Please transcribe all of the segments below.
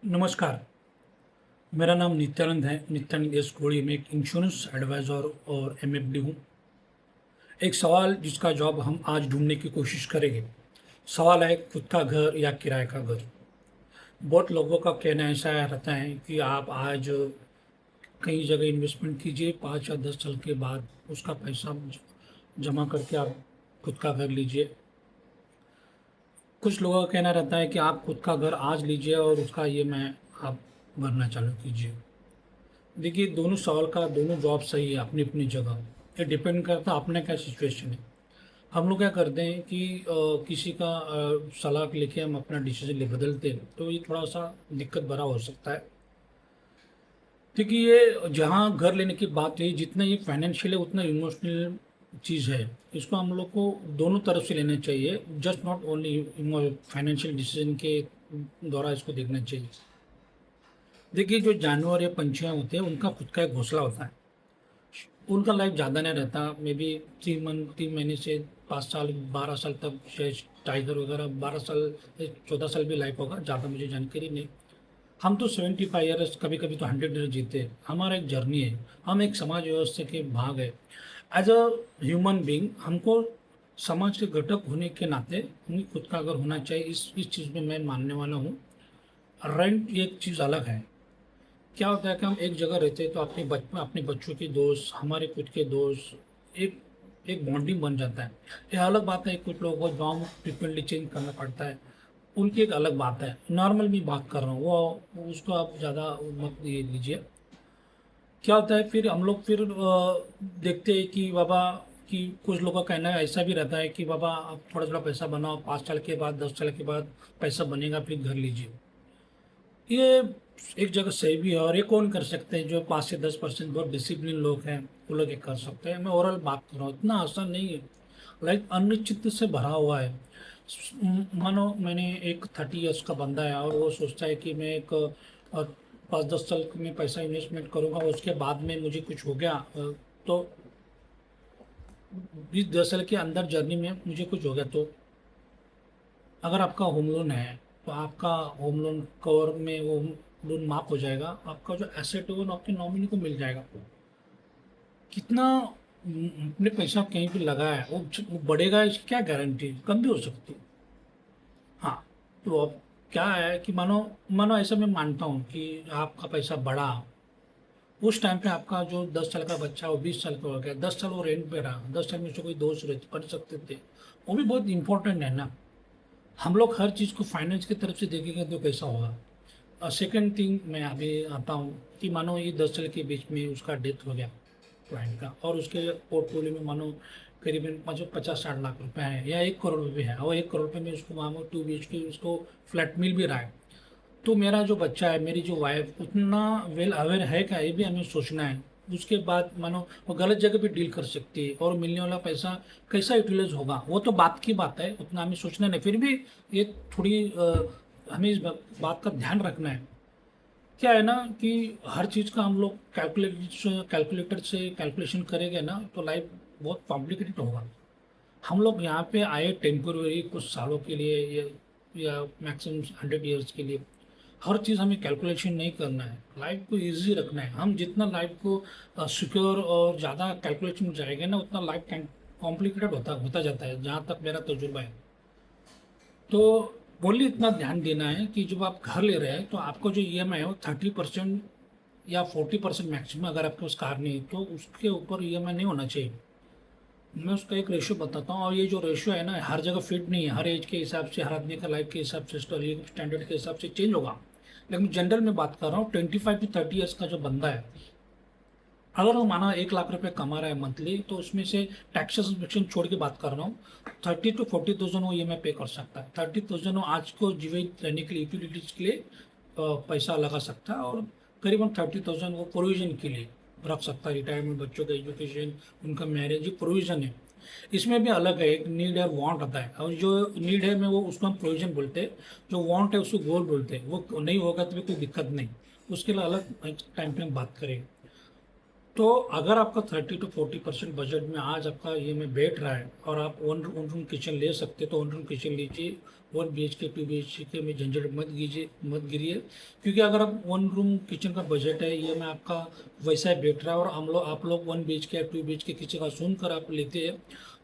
नमस्कार, मेरा नाम नित्यानंद है, नित्यानंद एस कोड़ी। मैं एक इंश्योरेंस एडवाइज़र और एमएफडी हूँ। एक सवाल जिसका जवाब हम आज ढूँढने की कोशिश करेंगे। सवाल है खुद का घर या किराए का घर। बहुत लोगों का कहना ऐसा रहता है कि आप आज कई जगह इन्वेस्टमेंट कीजिए, 5 या 10 साल के बाद उसका पैसा जमा करके आप खुद का घर लीजिए। कुछ लोगों का कहना रहता है कि आप खुद का घर आज लीजिए और उसका ईएमआई आप भरना चालू कीजिए। देखिए, दोनों सवाल का दोनों जवाब सही है अपनी अपनी जगह। ये डिपेंड करता है अपने क्या सिचुएशन है। हम लोग क्या करते हैं कि किसी का सलाह लेके हम अपना डिसीजन ले बदलते हैं, तो ये थोड़ा सा दिक्कत भरा हो सकता है। क्योंकि ये जहाँ घर लेने की बात है, जितना ये फाइनेंशियल है उतना इमोशनल चीज़ है। इसको हम लोग को दोनों तरफ से लेना चाहिए, just not only financial decision के द्वारा इसको देखना चाहिए। देखिए, जो जानवर या पंछियाँ होते हैं उनका खुद का एक घोंसला होता है। उनका लाइफ ज़्यादा नहीं रहता, मे बी 3 महीने से 5 साल 12 साल तक। शायद टाइगर वगैरह 12 साल 14 साल भी लाइफ होगा, ज़्यादा मुझे जानकारी नहीं। हम तो 75 ईयर्स, कभी कभी तो 100 ईयर जीते हैं। हमारा एक जर्नी है, हम एक समाज व्यवस्था के भाग है। एज अ ह्यूमन बींग हमको समाज के घटक होने के नाते हमें खुद का अगर होना चाहिए, इस चीज़ में मैं मानने वाला हूँ। रेंट एक चीज़ अलग है। क्या होता है कि हम एक जगह रहते हैं तो अपने बच्चों के दोस्त, हमारे खुद के दोस्त, एक एक बॉन्डिंग बन जाता है। ये अलग बात है, कुछ लोगों को गाँव फ्रिक्वेंटली चेंज करना पड़ता है, उनकी एक अलग बात है। नॉर्मल भी बात कर रहा हूँ, वो उसको आप ज़्यादा मत ये लीजिए। क्या होता है फिर हम लोग फिर देखते हैं कि बाबा, कि कुछ लोगों का कहना ऐसा भी रहता है कि बाबा आप थोड़ा थोड़ा पैसा बनाओ, 5 साल के बाद 10 साल के बाद पैसा बनेगा फिर घर लीजिए। ये एक जगह सही भी है, और ये कौन कर सकते हैं? जो 5 से 10% बहुत डिसिप्लिन लोग हैं, वो लोग ये कर सकते हैं। मैं ओवरऑल बात कर रहा हूँ, इतना आसान नहीं है। लाइक अनिश्चित से भरा हुआ है। मानो मैंने एक 30 ईयर्स का बंदा है और वो सोचता है कि मैं एक 5-10 साल में पैसा इन्वेस्टमेंट करूँगा, उसके बाद में मुझे कुछ हो गया तो 20-10 साल के अंदर जर्नी में मुझे कुछ हो गया तो। अगर आपका होम लोन है तो आपका होम लोन कवर में वो लोन माफ हो जाएगा, आपका जो एसेट है वो आपके नॉमिनी को मिल जाएगा। कितना अपने पैसा कहीं पे लगा है वो बढ़ेगा, इसकी क्या गारंटी? कम भी हो सकती है। हाँ, तो अब क्या है कि मानो मानो ऐसा मैं मानता हूँ कि आपका पैसा बढ़ा, उस टाइम पे आपका जो 10 साल का बच्चा वो 20 साल का हो गया, 10 साल वो रेंट पे रहा, 10 साल में उससे कोई दोस्त रहते पढ़ सकते थे, वो भी बहुत इंपॉर्टेंट है ना। हम लोग हर चीज़ को फाइनेंस की तरफ से देखेंगे तो कैसा होगा। और सेकंड थिंग मैं अभी आता हूँ कि मानो ये 10 साल के बीच में उसका डेथ हो गया क्लाइंट का, और उसके पोर्टफोलियो में मानो करीबन 50-60 लाख रुपए हैं या 1 करोड़ रुपए है, और 1 करोड़ रुपए में उसको मानो 2 BHK उसको फ्लैट मिल भी रहा है। तो मेरा जो बच्चा है, मेरी जो वाइफ उतना वेल अवेयर है क्या, ये भी हमें सोचना है। उसके बाद मानो वो गलत जगह पे डील कर सकती है, और मिलने वाला पैसा कैसा यूटिलाइज होगा वो तो बात की बात है, उतना हमें सोचना नहीं। फिर भी ये थोड़ी हमें इस बात का ध्यान रखना है। क्या है ना कि हर चीज़ का हम लोग कैलकुलेटर से कैलकुलेशन करेंगे ना तो लाइफ बहुत कॉम्प्लिकेटेड होगा। हम लोग यहाँ पे आए टेम्पोररी कुछ सालों के लिए, या मैक्सिमम 100 ईयर्स के लिए। हर चीज़ हमें कैलकुलेशन नहीं करना है, लाइफ को इजी रखना है। हम जितना लाइफ को सिक्योर और ज़्यादा कैलकुलेशन में जाएंगे ना, उतना लाइफ कॉम्प्लिकेटेड होता होता जाता है, जहाँ तक मेरा तजुर्बा है। तो बोलिए, इतना ध्यान देना है कि जब आप घर ले रहे हैं तो आपको जो ईएमआई है वो 30% या 40% मैक्सिमम, अगर आपके पास कार नहीं है तो उसके ऊपर ईएमआई नहीं होना चाहिए। मैं उसका एक रेशियो बताता हूँ, और ये जो रेशियो है ना, हर जगह फिट नहीं है। हर एज के हिसाब से, हर आदमी का लाइफ के हिसाब से, स्टैंडर्ड के हिसाब से चेंज होगा। लेकिन जनरल में बात कर रहा हूँ, 25 to 30 ईयर्स का जो बंदा है, अगर वो माना 1 लाख रुपए कमा रहा है मंथली, तो उसमें से टैक्सेस वेक्शन छोड़ के बात कर रहा हूँ, 30 to 40 थाउजेंड वो ईएमआई पे कर सकता है। 30 थाउजेंड वो आज को जीवित रहने के लिए, यूटिलिटीज के लिए पैसा लगा सकता है, और करीबन 30 थाउजेंड वो प्रोविजन के लिए रख सकता है। रिटायरमेंट, बच्चों का एजुकेशन, उनका मैरिज, ये प्रोविजन है। इसमें भी अलग है, एक नीड और वांट आता है। और जो नीड है मैं वो उसको हम प्रोविजन बोलते हैं, जो वांट है उसको गोल बोलते हैं। वो नहीं होगा तो भी कोई दिक्कत नहीं, उसके लिए अलग टाइम पे हम बात करेंगे। तो अगर आपका 30 to 40% बजट में आज आपका ये में बैठ रहा है और आप वन रूम किचन ले सकते तो वन रूम किचन लीजिए। 1 BHK 2 BHK में झंझट मत गिरिए, क्योंकि अगर आप वन रूम किचन का बजट है ये में आपका वैसा ही बैठ रहा है और आप लोग 1 BHK या 2 BHK किचन का सुनकर आप लेते हैं,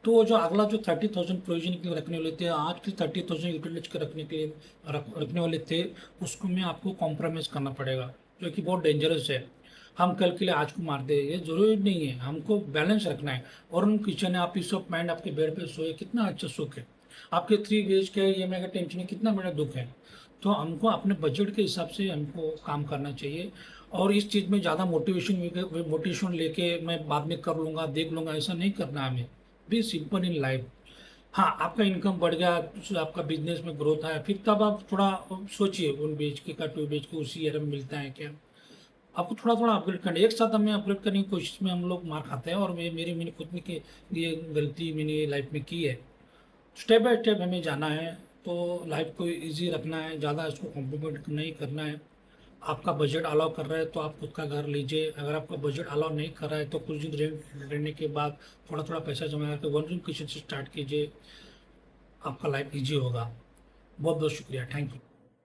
तो वो जो अगला जो 30,000 प्रोविजन के लिए रखने वाले थे, आज के 30,000 यूटिलाइज के रखने के लिए रखने वाले थे, उसको में आपको कॉम्प्रोमाइज़ करना पड़ेगा, जो कि बहुत डेंजरस है। हम कल के लिए आज को मार दे ये जरूरी नहीं है, हमको बैलेंस रखना है। और उन किचन है, आप पीस ऑफ माइंड आपके बेड पे सोए, कितना अच्छा सुख है। आपके 3 BHK EMI का टेंशन है, कितना बड़ा दुख है। तो हमको अपने बजट के हिसाब से हमको काम करना चाहिए। और इस चीज़ में ज़्यादा मोटिवेशन लेके मैं बाद में कर लूँगा, देख लूँगा, ऐसा नहीं करना हमें। Be simple in life. हाँ, आपका इनकम बढ़ गया, आपका बिजनेस में ग्रोथ आया, फिर तब आप थोड़ा सोचिए 1 BHK का 2 BHK उसी एरिया में मिलता है क्या। आपको थोड़ा थोड़ा अपग्रेड करना है। एक साथ हमें अपग्रेड करने की कोशिश में हम लोग मार खाते हैं, और मैंने खुद में की ये गलती मैंने लाइफ में की है। स्टेप बाय स्टेप हमें जाना है, तो लाइफ को इजी रखना है, ज़्यादा इसको कॉम्प्लिकेट नहीं करना है। आपका बजट अलाउ कर रहा है तो आप खुद का घर लीजिए। अगर आपका बजट अलाउ नहीं कर रहा है तो कुछ दिन रेंट रहने के बाद थोड़ा थोड़ा पैसा जमा करके वन रूम किचन से स्टार्ट कीजिए, आपका लाइफ इजी होगा। बहुत बहुत शुक्रिया, थैंक यू।